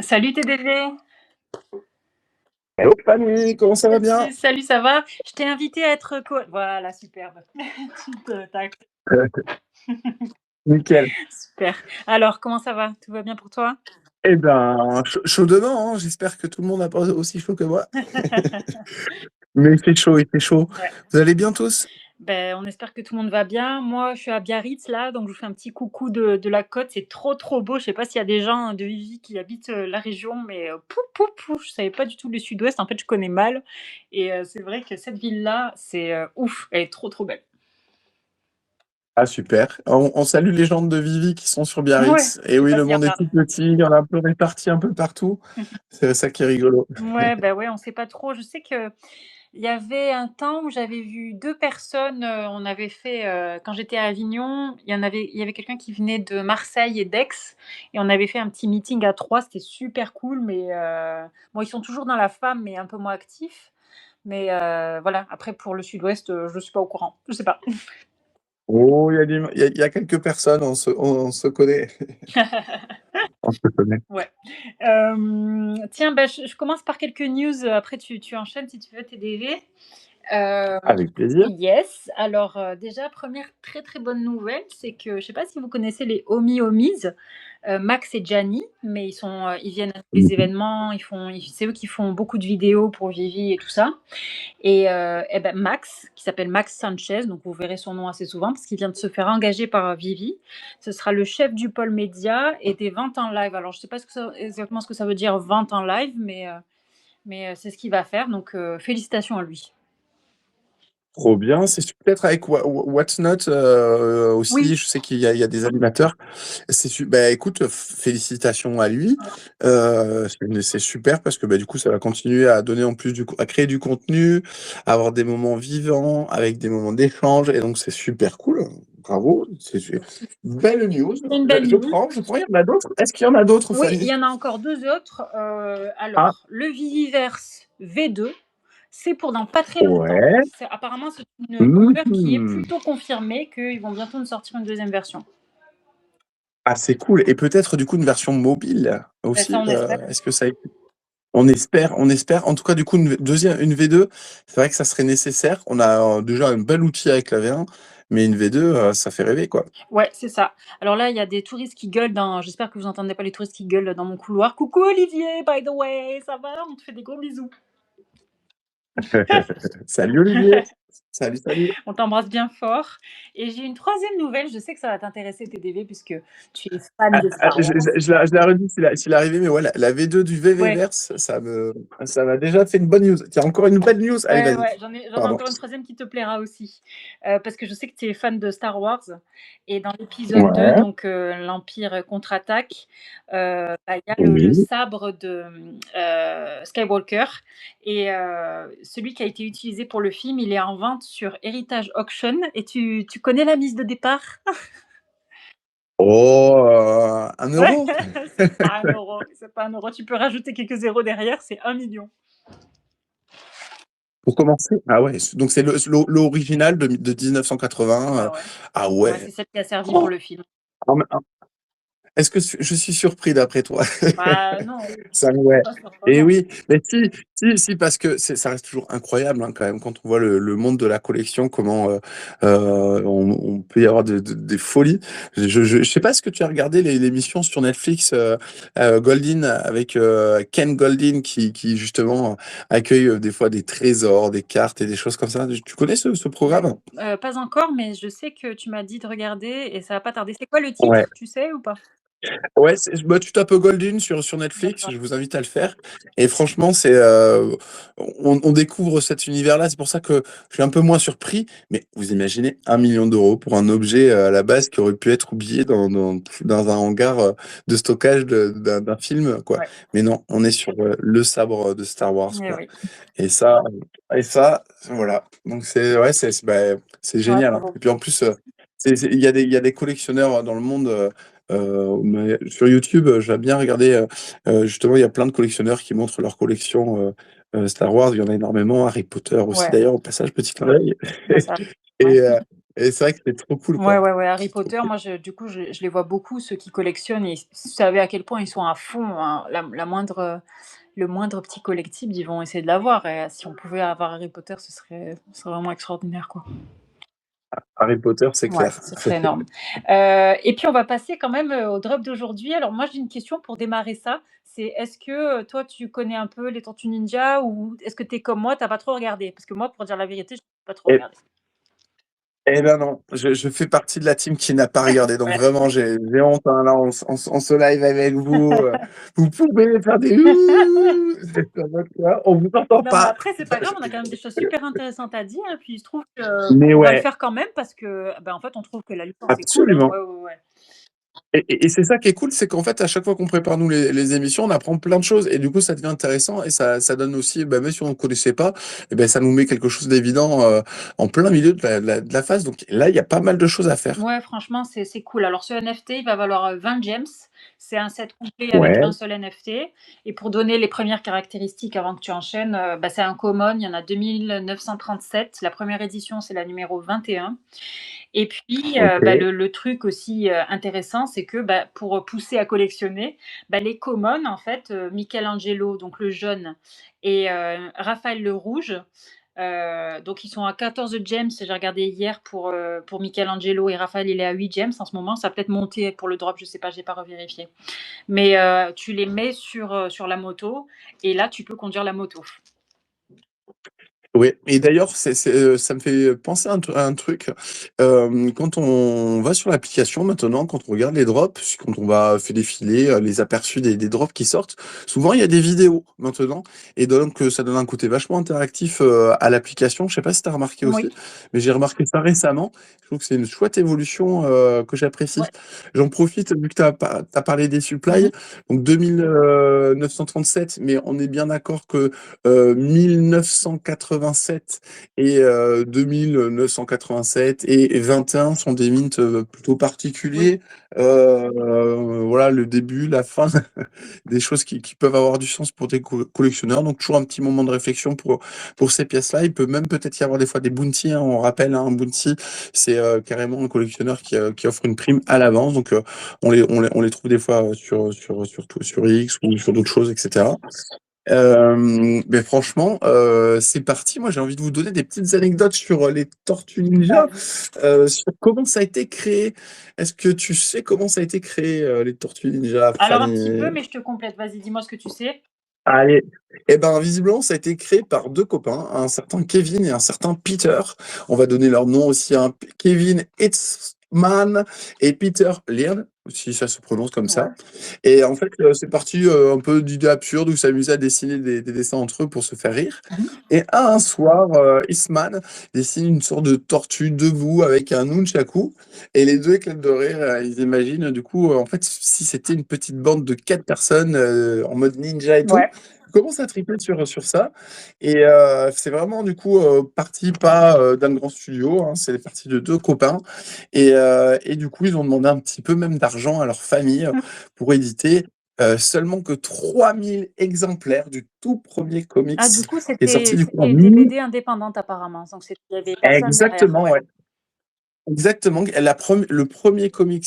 Salut TDV. Hello Fanny, comment ça va bien? Salut, ça va? Je t'ai invité à être voilà, superbe. Tac. Nickel. Super. Alors, comment ça va? Tout va bien pour toi? Eh ben, chaud dedans, hein. J'espère que tout le monde n'a pas aussi chaud que moi. Mais il fait chaud, il fait chaud. Ouais. Vous allez bien tous? Ben, on espère que tout le monde va bien. Moi, je suis à Biarritz là, donc je vous fais un petit coucou de la côte. C'est trop trop beau. Je sais pas s'il y a des gens de Vivi qui habitent la région, mais pouf pouf pouf, je savais pas du tout le sud-ouest. En fait, je connais mal. Et c'est vrai que cette ville-là, c'est ouf. Elle est trop trop belle. Ah super. On salue les gens de Vivi qui sont sur Ouais, Biarritz. Et je sais oui, pas le s'il y en monde est a. tout petit, il y en a un peu répartis un peu partout. C'est ça qui est rigolo. Ouais, bah ouais, on sait pas trop. Je sais que il y avait un temps où j'avais vu 2 personnes, on avait fait, quand j'étais à Avignon, il y avait quelqu'un qui venait de Marseille et d'Aix et on avait fait un petit meeting à 3. C'était super cool, mais bon, ils sont toujours dans la femme, mais un peu moins actifs. Mais voilà, après pour le sud-ouest, je suis pas au courant. Je sais pas. Oh, il y a quelques personnes, on se connaît. On se connaît. Ouais. Tiens, bah, je commence par quelques news, après tu enchaînes si tu veux, TDV. Heu, Avec plaisir. yes, alors, déjà première très, très bonne nouvelle, c'est que je sais pas si vous connaissez les Omi Omis, Max et Gianni, mais ils viennent à des Mhm. événements, c'est eux qui font beaucoup de vidéos pour Vivi et tout ça et ben Max, qui s'appelle Max Sanchez, donc vous verrez son nom assez souvent parce qu'il vient de se faire engager par, Vivi. Ce sera le chef du pôle média et des ventes en live. Alors je sais pas exactement ce que ça veut dire vente en live, mais c'est ce qu'il va faire, donc félicitations à lui. Trop bien. C'est peut-être avec What's Not Oui. aussi. Je sais qu'il y a des animateurs. Bah, écoute, félicitations à lui. C'est super parce que bah, du coup, ça va continuer à donner en plus à créer du contenu, à avoir des moments vivants avec des moments d'échange. Et donc, c'est super cool. Bravo. C'est belle news. C'est une Je, belle je news. prends, je prends. Il y en a d'autres. Est-ce qu'il y en a d'autres, Oui, il y Fanny? en a encore 2 autres. Ah, Alors, le Viviverse V2, c'est pour dans pas très longtemps. ouais. Apparemment, c'est une rumeur qui est Mhm. plutôt confirmée qu'ils vont bientôt nous sortir une deuxième version. Ah, c'est cool. Et peut-être du coup une version mobile Ben, ça, aussi. on espère. Est-ce que ça On espère, on espère. En tout cas, du coup, une V2, c'est vrai que ça serait nécessaire. On a déjà un bel outil avec la V1, mais une V2, ça fait rêver, quoi. Ouais, c'est ça. Alors là, il y a des touristes qui gueulent dans. J'espère que vous entendez pas les touristes qui gueulent dans mon couloir. Coucou Olivier, by the way, ça va? On te fait des gros bisous. Salut Olivier. Salut, salut. On t'embrasse bien fort. Et j'ai une troisième nouvelle. Je sais que ça va t'intéresser, TDV, puisque tu es fan de Star Je, Wars. je- je la redis s'il est arrivé, mais ouais, la V2 du Ouais. VVverse, ça m'a déjà fait une bonne news. Tiens, encore une belle news. Allez, Ouais, vas-y. ouais, j'en ai Pardon. encore une troisième qui te plaira aussi. Parce que je sais que tu es fan de Star Wars et dans l'épisode 2, Ouais. donc l'Empire contre-attaque, bah, il y a le Oui. sabre de, Skywalker et celui qui a été utilisé pour le film, il est en vente sur Heritage Auction et tu connais la mise de départ? Oh, 1 Ouais, euro. c'est pas 1 €, c'est pas 1 €, tu peux rajouter quelques zéros derrière, c'est 1 million. Pour commencer? Ah ouais, donc c'est l'original de 1980. Ouais, ouais. Ah Ouais, c'est ouais. celle qui a servi pour Oh, le film. est-ce que je suis surpris d'après toi? Bah non, Ça, ouais. pas Et surprenant. oui, mais si, parce que ça reste toujours incroyable hein, quand même quand on voit le monde de la collection, comment on peut y avoir des folies. Je sais pas ce que tu as regardé l'émission sur Netflix Goldin avec Ken Goldin qui justement accueille des fois des trésors, des cartes et des choses comme ça. Tu connais ce programme? Pas encore, mais je sais que tu m'as dit de regarder et ça va pas tarder. C'est quoi le Ouais. titre, tu sais ou pas? Ouais, bah, tu tapes Goldin sur Netflix, D'accord. je vous invite à le faire. Et franchement, on découvre cet univers-là. C'est pour ça que je suis un peu moins surpris. Mais vous imaginez 1 million d'euros pour un objet à la base qui aurait pu être oublié dans un hangar de stockage d'un film, quoi. Ouais. Mais non, on est sur le sabre de Star Wars, Eh quoi. oui. Et ça, voilà. Donc ouais, c'est Ouais, génial, hein. bravo. Et puis en plus, il y a des collectionneurs dans le monde. Mais sur YouTube, j'aime bien regarder. Justement, il y a plein de collectionneurs qui montrent leur collection Star Wars. Il y en a énormément. Harry Potter aussi, Ouais, d'ailleurs. Au passage, petit clin d'œil. bah, ça Et, ouais. Et c'est vrai que c'est trop cool, Ouais, quoi. ouais, ouais, Harry C'est trop Potter, cool. moi, du coup, je les vois beaucoup, ceux qui collectionnent et si tu savais à quel point ils sont à fond, hein, la moindre, le moindre petit collectible, ils vont essayer de l'avoir et si on pouvait avoir Harry Potter, ce serait vraiment extraordinaire, quoi. Harry Potter, c'est Ouais, clair. ce serait énorme. Et puis on va passer quand même, au drop d'aujourd'hui. Alors moi, j'ai une question pour démarrer ça, c'est est-ce que, toi, tu connais un peu les Tortues Ninja ou est-ce que tu es comme moi, tu as pas trop regardé? Parce que moi, pour dire la vérité, j'ai pas trop Et regardé. Eh ben non, je fais partie de la team qui n'a pas regardé, donc Ouais. vraiment j'ai honte, hein, là, on se live avec vous, vous pouvez faire des ouh, c'est en mode quoi, on vous entend Non, mais pas. après, c'est pas grave, on a quand même des choses super intéressantes à dire et puis il se trouve Mais qu'on va le ouais, faire quand même parce que, bah, en fait, on trouve que la licence est cool, hein. absolument. Ouais, ouais, ouais. Et c'est ça qui est cool, c'est qu'en fait, à chaque fois qu'on prépare nous les émissions, on apprend plein de choses et du coup, ça devient intéressant et ça donne aussi, bah, même si on ne connaissait pas, et ben, ça nous met quelque chose d'évident en plein milieu de la phase. Donc là, il y a pas mal de choses à faire. Ouais, franchement, c'est cool. Alors ce NFT, il va valoir, 20 gems. C'est un set complet avec Ouais, un seul NFT et pour donner les premières caractéristiques avant que tu enchaînes, bah, c'est un common, il y en a 2 937. La première édition, c'est la numéro 21 et puis, bah, ok, le truc aussi, intéressant, c'est que, bah, pour pousser à collectionner, bah, les commons, en fait, Michelangelo, donc le jaune et Raphaël le rouge, donc ils sont à 14 gems, j'ai regardé hier pour Michelangelo et Raphaël, il est à 8 gems en ce moment. Ça a peut-être monté pour le drop, je sais pas, j'ai pas revérifié. Mais tu les mets sur la moto et là, tu peux conduire la moto. oui, et d'ailleurs, ça me fait penser à un truc. Quand on va sur l'application maintenant, quand on regarde les drops, quand on va faire défiler les aperçus des drops qui sortent, souvent il y a des vidéos maintenant, et donc ça donne un côté vachement interactif à l'application. Je sais pas si tu as remarqué Oui, aussi, mais j'ai remarqué ça récemment. Je trouve que c'est une chouette évolution que j'apprécie. ouais. J'en profite, vu que tu as, parlé des Mmh. supplies, donc 2937, mais on est bien d'accord que 1987 et 2987 et 21 sont des mints plutôt Oui. particuliers. Voilà, le début, la fin, des choses qui peuvent avoir du sens pour des collectionneurs. Donc, toujours un petit moment de réflexion pour ces pièces-là. Il peut même peut-être y avoir des fois des bounties, hein. On rappelle, hein, un bounty, c'est carrément un collectionneur qui offre une prime à l'avance. Donc, on les trouve des fois sur X ou sur d'autres choses, etc. Mais franchement, c'est parti. Moi, j'ai envie de vous donner des petites anecdotes sur les Tortues Ninja, Vas-y. sur comment ça a été créé. Est-ce que tu sais comment ça a été créé, les Tortues Ninja, Alors un petit peu, Fanny? mais je te complète. Vas-y, dis-moi ce que tu sais. Allez. Eh ben, visiblement, ça a été créé par deux copains, un certain Kevin et un certain Peter. On va donner leur nom aussi, hein. Kevin Hitzman et Peter Laird, si ça se prononce comme Ouais. ça. Et en fait, c'est parti un peu d'idées absurdes où ils s'amusaient à dessiner des dessins entre eux pour se faire rire. Mmh. Et un soir, Eastman dessine une sorte de tortue debout avec un nunchaku. Et les deux éclatent de rire. Ils imaginent, du coup, en fait, si c'était une petite bande de quatre personnes en mode ninja et tout. Ouais. Ils commencent à triper sur ça. Et c'est vraiment, du coup, parti pas d'un grand studio, hein, c'est parti de deux copains. Et du coup, ils ont demandé un petit peu même d'argent à leur famille Mmh. pour éditer seulement que 3000 exemplaires du tout premier comics Ah du coup, qui est sorti du coup en des BD indépendantes apparemment, donc il y avait personne derrière, exactement, ouais. ouais. Exactement, le premier comics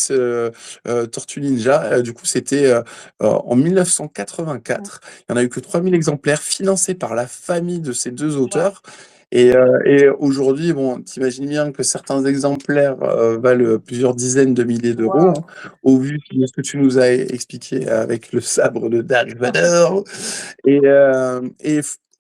Tortue Ninja, du coup, c'était en Mmh. 1984. Il n'y en a eu que 3000 exemplaires financés par la famille de ces deux Ouais. auteurs. Et aujourd'hui, bon, t'imagines bien que certains exemplaires valent plusieurs dizaines de milliers d'euros, Waouh! hein, au vu de ce que tu nous as expliqué avec le sabre de Dark Vador.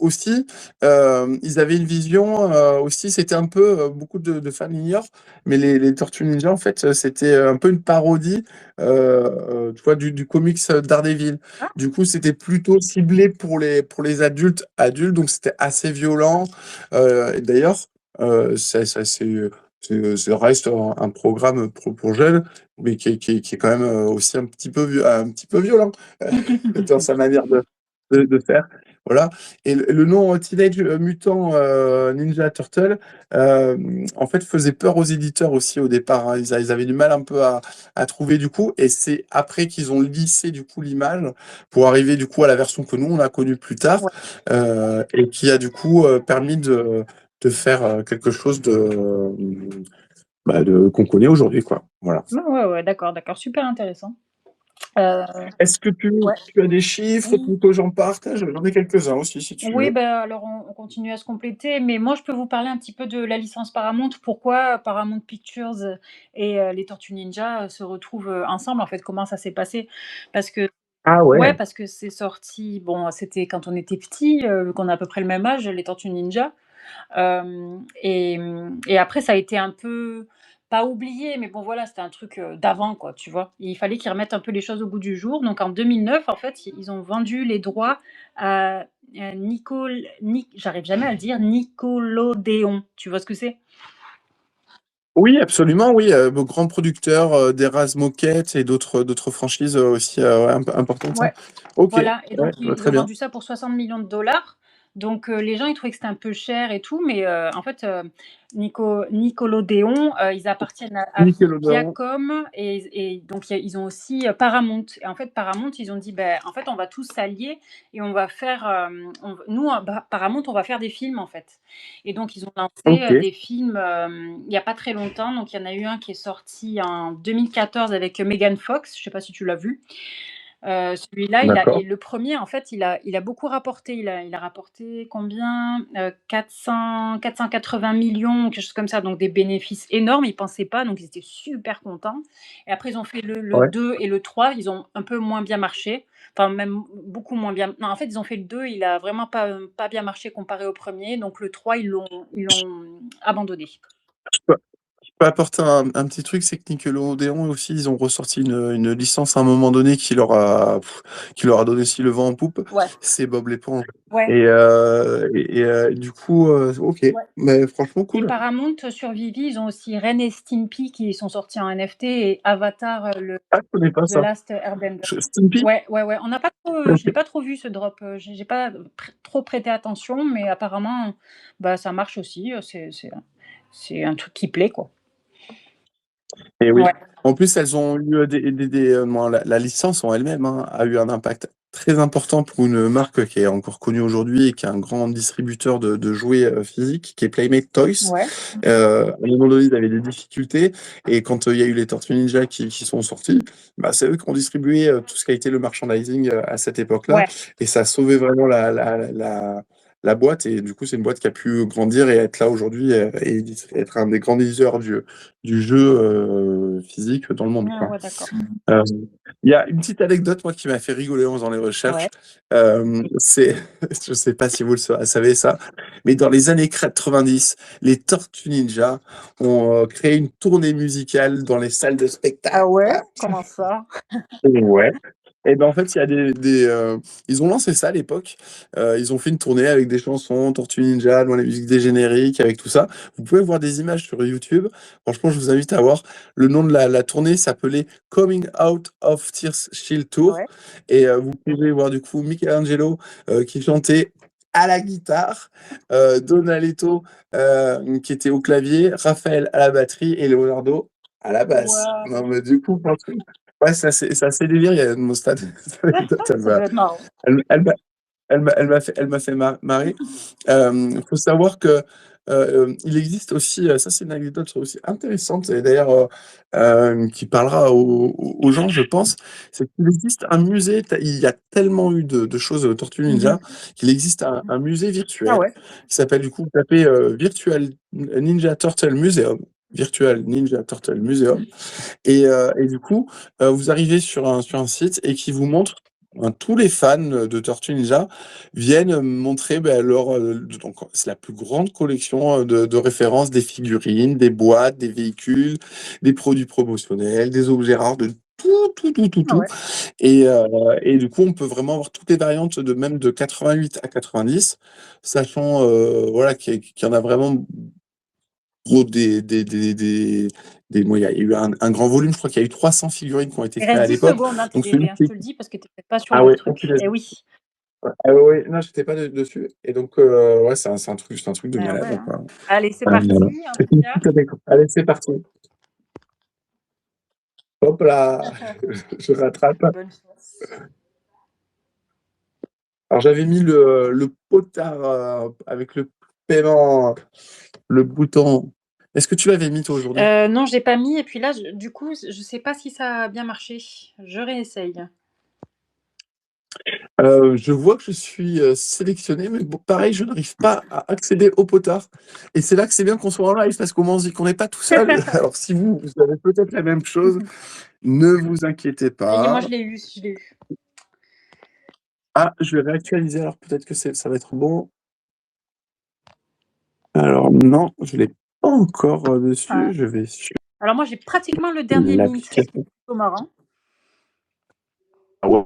Aussi, ils avaient une vision aussi, c'était un peu, beaucoup de fans l'ignorent, mais les Tortues Ninja, en fait, c'était un peu une parodie, tu vois, du comics Daredevil. Ah! Du coup, c'était plutôt ciblé pour les adultes, donc c'était assez violent. Et d'ailleurs, ça reste un programme pour jeunes, mais qui est quand même aussi un petit peu violent dans sa manière de faire. Voilà. Et le nom Teenage Mutant Ninja Turtle, en fait, faisait peur aux éditeurs aussi au départ, hein. Ils avaient du mal un peu à trouver du coup, et c'est après qu'ils ont lissé du coup l'image pour arriver du coup à la version que nous on a connue plus tard, Ouais. et qui a du coup permis de faire quelque chose qu'on connaît aujourd'hui, quoi. Voilà. Ouais, ouais, ouais, d'accord, d'accord, super intéressant. Heu, Est-ce que ouais, tu as des chiffres oui. pour que j'en partage? J'en ai quelques-uns aussi, si tu Oui, veux. bah, alors on continue à se compléter, mais moi je peux vous parler un petit peu de la licence Paramount. Pourquoi Paramount Pictures et les Tortues Ninja, se retrouvent, ensemble, en fait, comment ça s'est passé? Parce que Ah ouais, ouais, parce que c'est sorti bon, c'était quand on était petits, qu'on a à peu près le même âge, les Tortues Ninja. Et après ça a été un peu, pas oublié, mais bon voilà, c'était un truc, d'avant quoi, tu vois? Il fallait qu'ils remettent un peu les choses au goût du jour, donc en 2009 en fait, ils ont vendu les droits à, j'arrive jamais à le dire, Nickelodeon. Tu vois ce que c'est? oui, absolument, oui, grand producteur, d'Erasmus Moquette et d'autres franchises, aussi, ouais, importantes, hein. Ouais. OK, Voilà, et ouais, donc bah, ils très ont bien. vendu ça pour 60 millions de dollars. Donc les gens, ils trouvaient que c'était un peu cher et tout, mais en fait, Nickelodeon, ils appartiennent à Nickelodeon. Viacom, et donc ils ont aussi, Paramount, et en fait, Paramount, ils ont dit: «Beh, en fait, on va tous s'allier et on va faire, on v nous, Paramount, on va faire des films, en fait». Et donc ils ont lancé, OK, des films, il y a pas très longtemps. Donc il y en a eu un qui est sorti en 2014 avec Megan Fox, je sais pas si tu l'as vu? Celui-là, d'accord. le premier, en fait, il a beaucoup rapporté. Il a rapporté combien? 480 millions, quelque chose comme ça, donc des bénéfices énormes. Ils pensaient pas, donc ils étaient super contents. Et après, ils ont fait le Ouais. 2 et le 3. Ils ont un peu moins bien marché, enfin même beaucoup moins bien. Non, en fait, ils ont fait le 2. Il a vraiment pas bien marché comparé au premier. Donc le 3, ils l'ont abandonné. Je peux je peux apporter un petit truc, c'est que Nickelodeon aussi, ils ont ressorti une licence à un moment donné qui leur a donné aussi le vent en poupe, Ouais, c'est Bob l'éponge. ouais, Du coup, OK, ouais. mais franchement Et cool. Paramount, sur Vivi, ils ont aussi Ren et Stimpy qui sont sortis en NFT, et Avatar, le Ah, je connais pas The ça. Last Airbender. Stimpy? Ouais, ouais, ouais. On n'a pas trop, je l'ai OK. pas trop vu ce drop, j'ai pas trop prêté attention, mais apparemment, bah, ça marche aussi, c'est un truc qui plaît, quoi. Et oui. Ouais, En plus, elles ont eu bon, la licence en elle-même, hein, a eu un impact très important pour une marque qui est encore connue aujourd'hui et qui est un grand distributeur de jouets, physiques, qui est Playmate Toys. ouais, À un moment donné, ils avaient des difficultés, et quand il y a eu les Tortues Ninja qui sont sortis, bah, c'est eux qui ont distribué, tout ce qui a été le merchandising, à cette époque-là, ouais. et ça a sauvé vraiment la boîte, et du coup, c'est une boîte qui a pu grandir et être là aujourd'hui, et être un des grands leaders du jeu, physique dans le monde, Ah quoi. ouais, d'accord. Euh, Il y a une petite anecdote, moi, qui m'a fait rigoler en faisant les Ouais. recherches. C'est, je sais pas si vous savez ça, mais dans les années 90, les Tortues Ninja ont, créé une tournée musicale dans les salles de Ah spectacle. ouais? Comment ça? Ouais. Et ben en fait, il y a ils ont lancé ça à l'époque. Ils ont fait une tournée avec des chansons, Tortue Ninja, dans les musiques des génériques, avec tout ça. Vous pouvez voir des images sur YouTube. Franchement, je vous invite à voir. Le nom de la tournée s'appelait Coming Out of Tears Shield Tour. Ouais. Et vous pouvez voir du coup Michelangelo, qui chantait à la guitare, Donatello, qui était au clavier, Raphaël à la batterie et Leonardo à la basse. Waouh! Non, mais du coup, franchement, ouais, c'est assez délire. Il y a mon stade, cette anecdote, Ça doit être marrant. elle, elle m'a elle m'a fait marrer. Il faut savoir que il existe aussi, ça c'est une anecdote aussi intéressante, et d'ailleurs qui parlera aux gens, je pense, c'est qu'il existe un musée, il y a tellement eu de choses Tortue Mmh. Ninja, qu'il existe un musée Ah virtuel ouais? qui s'appelle, du coup, vous tapez Virtual Ninja Turtle Museum, Virtual Ninja Turtle Museum, et du coup, vous arrivez sur un site et qui vous montre, tous les fans de Tortue Ninja viennent montrer, donc c'est la plus grande collection de références, des figurines, des boîtes, des véhicules, des produits promotionnels, des objets rares, de tout, tout, tout, tout, Ah tout. ouais. Et du coup, on peut vraiment avoir toutes les variantes, de même de 88 à 90, sachant voilà, qu'il y en a vraiment gros bon, il y a eu un grand volume, je crois qu'il y a eu 300 figurines qui ont été Il créées reste à 10 l'époque. secondes, hein, Donc celui TDD, hein, je qui te le dis parce que tu étais pas sur ah le ouais, oh truc. punaise. Eh oui. Ah ouais, ouais, non, j'étais pas dessus, et donc ouais, c'est un truc de Ah ouais, malade, hein. quoi. Allez, c'est Voilà. parti en C'est tout une cas. petite anecdote. Allez, c'est parti. Hop là, je rattrape. Bonne chance. Alors j'avais mis le potard avec le paiement, le bouton. Est-ce que tu l'avais mis toi aujourd'hui? Non, je l'ai pas mis et puis là, du coup, je sais pas si ça a bien marché. Je réessaye. Je vois que je suis sélectionné, mais bon, pareil, je n'arrive pas à accéder au potard. Et c'est là que c'est bien qu'on soit en live parce qu'au moins on se dit qu'on n'est pas tout seul. Alors si vous avez peut-être la même chose, ne vous inquiétez Ça y est, moi pas. je l'ai eu, je l'ai eu. Ah, je vais réactualiser, alors peut-être que ça va être bon. Alors non, je l'ai pas encore Ah. dessus. Je vais sur Alors moi, j'ai pratiquement le dernier mint, ce qui est l'application. plutôt marrant. Ah ouais,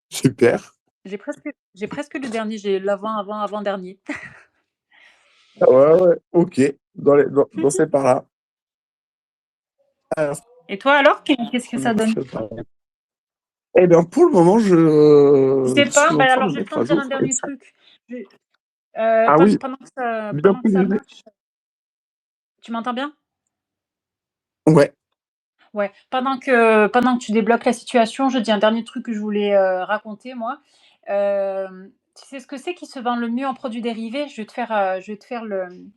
super. J'ai presque le dernier, j'ai l'avant, avant, avant-dernier. Ah ouais, ouais, ok. Dans ces par-là. Alors, Et toi alors, qu'est-ce que ça donne? eh bien, pour le moment, Je je sais pas, suis en bah train alors de je vais te mettre à dire un jour. dernier truc. Je Ah oui, bien pendant que ça positionné. marche, tu m'entends bien? Ouais. Ouais, pendant que tu débloques la situation, je dis un dernier truc que je voulais, raconter moi. Tu sais ce que c'est qui se vend le mieux en produits dérivés? Je vais te faire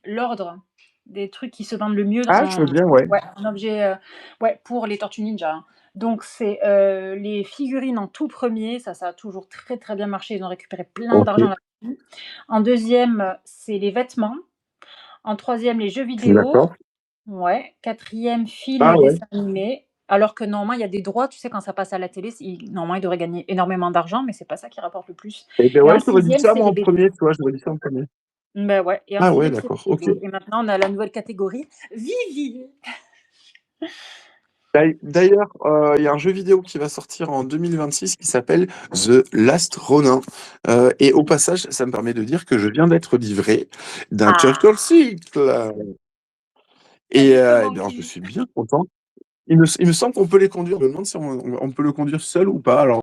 l'ordre des trucs qui se vendent le mieux Ah, je en veux bien, ouais. ouais, en objet, ouais, pour les Tortues Ninja, hein. Donc c'est, les figurines en tout premier, ça a toujours très, très bien marché, ils ont récupéré plein Ok, d'argent là-dessus. En deuxième, c'est les vêtements. En troisième, les jeux vidéo. d'accord. Ouais, quatrième film Ah et ouais. dessin animé. Alors que normalement, il y a des droits, tu sais, quand ça passe à la télé, normalement, ils devraient gagner énormément d'argent, mais c'est pas ça qui rapporte le plus. Eh bien Et ouais, en j'aurais dit sixième, ça c'est moi les en BD. premier, tu vois, j'aurais dit ça en premier. Ben ouais, et en Ah ouais, sixième, c'est d'accord, les ok. BD. Et maintenant, on a la nouvelle catégorie Vivi. D'ailleurs, il y a un jeu vidéo qui va sortir en 2026 qui s'appelle The Last Ronin. Et au passage, ça me permet de dire que je viens d'être livré d'un Turtle Ah, Cycle. Et vas-y, te eh bien, manque je une. suis bien content. Il me semble qu'on peut les conduire. Je me demande si on peut le conduire seul ou pas. Alors,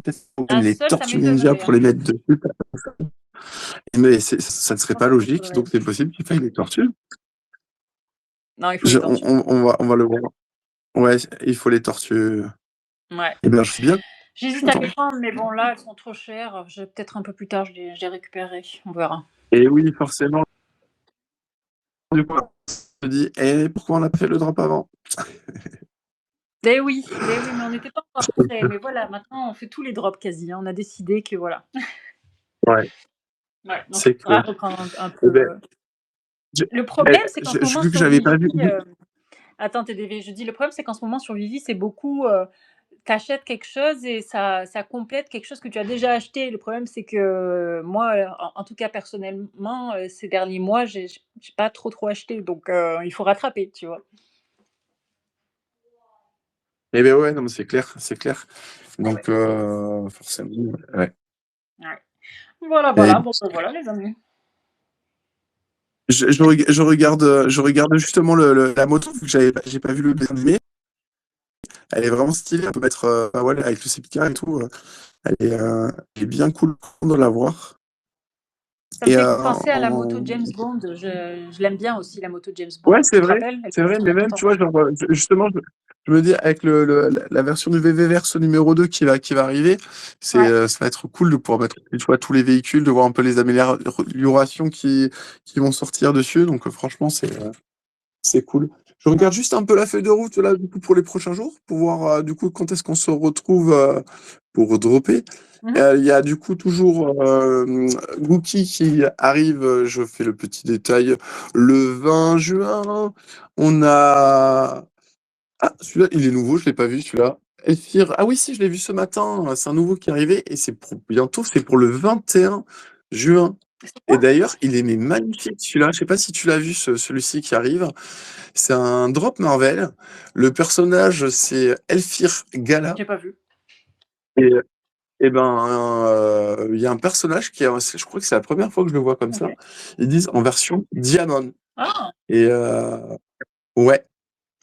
peut-être qu'on gagne Un les seul, ça tortues ninja m'étonnerait, pour hein. les mettre dessus. Mais ça ne Je serait pense pas pas qu'il logique, faudrait. donc c'est possible qu'il faille les tortues. Non, il faut les tortues. On va le voir. Ouais, il faut les tortues. Ouais. Eh bien, je suis bien J'hésite à content. les prendre, mais bon, là, elles sont trop chères. Peut-être un peu plus tard, je les récupérerai. On verra. Et oui, forcément, du coup, on se dit, eh, pourquoi on n'a pas fait le drop avant? Eh oui, mais on n'était pas encore prêts. Mais voilà, maintenant, on fait tous les drops quasi, hein. On a décidé que voilà. Ouais, Ouais, donc il c'est faudra clair. reprendre un Eh peu, ben, je- le problème, c'est qu'en ce moment vu que sur j'avais pas Vivi, vu. attends, TDV, je dis le problème, c'est qu'en ce moment sur Vivi, c'est beaucoup, tu quelque chose et ça complète quelque chose que tu as déjà acheté. Le problème, c'est que moi, en tout cas personnellement, ces derniers mois, j'ai pas trop acheté, donc il faut rattraper, tu vois? Eh ben ouais, non, mais c'est clair, c'est clair. Eh ouais, Donc, forcément, ouais. ouais. Voilà, Et voilà, bon, ben voilà les amis. je regarde justement la moto, vu que j'ai pas vu le dessin animé. Elle est vraiment stylée, on peut mettre, ah ouais, avec le CPK et tout. Elle est bien cool de la voir. Ça me Et fait penser à la moto James Bond. Je l'aime bien aussi, la moto James Bond. ouais, Tu te rappelles? Elle est c'est vrai, sortie il y mais a même, longtemps. tu vois, genre, justement, je me dis, avec la version du VV Verse numéro 2 qui va arriver, Ouais. ça va être cool de pouvoir mettre, tu vois, tous les véhicules, de voir un peu les améliorations qui vont sortir dessus. Donc, franchement, c'est cool. Je regarde Mmh. juste un peu la feuille de route, là, du coup, pour les prochains jours, pour voir, du coup, quand est-ce qu'on se retrouve, pour dropper. Mmh mh. Il y a du coup toujours Gookie qui arrive, je fais le petit détail, le 20 juin. On a... Ah, celui-là, il est nouveau, je ne l'ai pas vu, celui-là. Elfir, ah oui, si, je l'ai vu ce matin, c'est un nouveau qui est arrivé, et c'est pour bientôt, c'est pour le 21 juin. C'est Et quoi? d'ailleurs, il est mais magnifique, celui-là. Je sais pas si tu l'as vu, celui-ci qui arrive. C'est un drop Marvel. Le personnage, c'est Elfir Gala. J'ai pas vu. Et et ben, il y a un personnage je crois que c'est la première fois que je le vois comme ça. OK. Ils disent en version Diamond. Ah! Et ouais,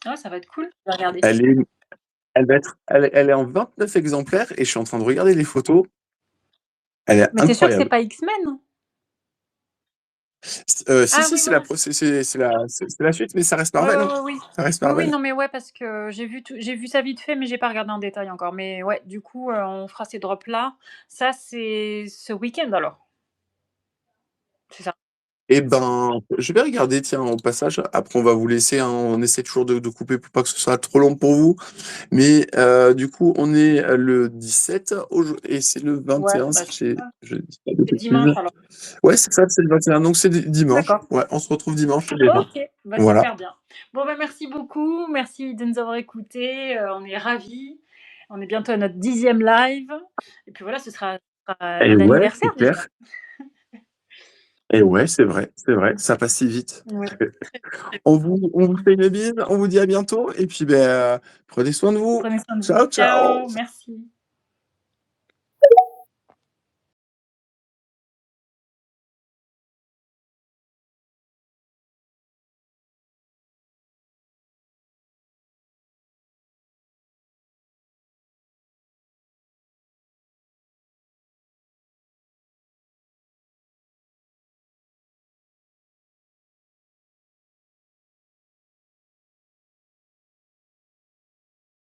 Ah, ça va être cool. Je vais regarder. elle est, elle est en 29 exemplaires et je suis en train de regarder les photos. Elle est Mais tu es sûr que c'est incroyable. pas X-Men? Si, Ah si, oui, voilà. c'est la suite, mais ça reste Ouais, Marvel, ouais, hein. ouais, oui. Ça reste Oui, oui, Marvel. non, mais ouais, parce que j'ai vu ça vite fait, mais j'ai pas regardé en détail encore. Mais ouais, du coup, on fera ces drops là. Ça, c'est ce week-end alors? C'est ça? Et ben, je vais regarder, tiens, au passage. Après, on va vous laisser, hein, on essaie toujours de couper pour pas que ce soit trop long pour vous. Mais du coup, on est le 17 et c'est le Ouais, 21, bah, si c'est ça. je dis pas de C'est dimanche bêtises. alors. Ouais, c'est ça, c'est le 21. Donc c'est dimanche. D'accord. Ouais, on se retrouve dimanche chez les gens. OK, bah, Voilà. super bien. Bon, bah, merci beaucoup, merci de nous avoir écoutés, on est ravis. On est bientôt à notre 10e live et puis voilà, ce sera Et ouais, c'est l'anniversaire déjà. clair. Et ouais, c'est vrai, c'est vrai. Ça passe si vite. Oui. On vous fait une bise, on vous dit à bientôt. Et puis, ben, prenez soin de vous. Prenez soin de vous. Ciao, ciao. Ciao, merci.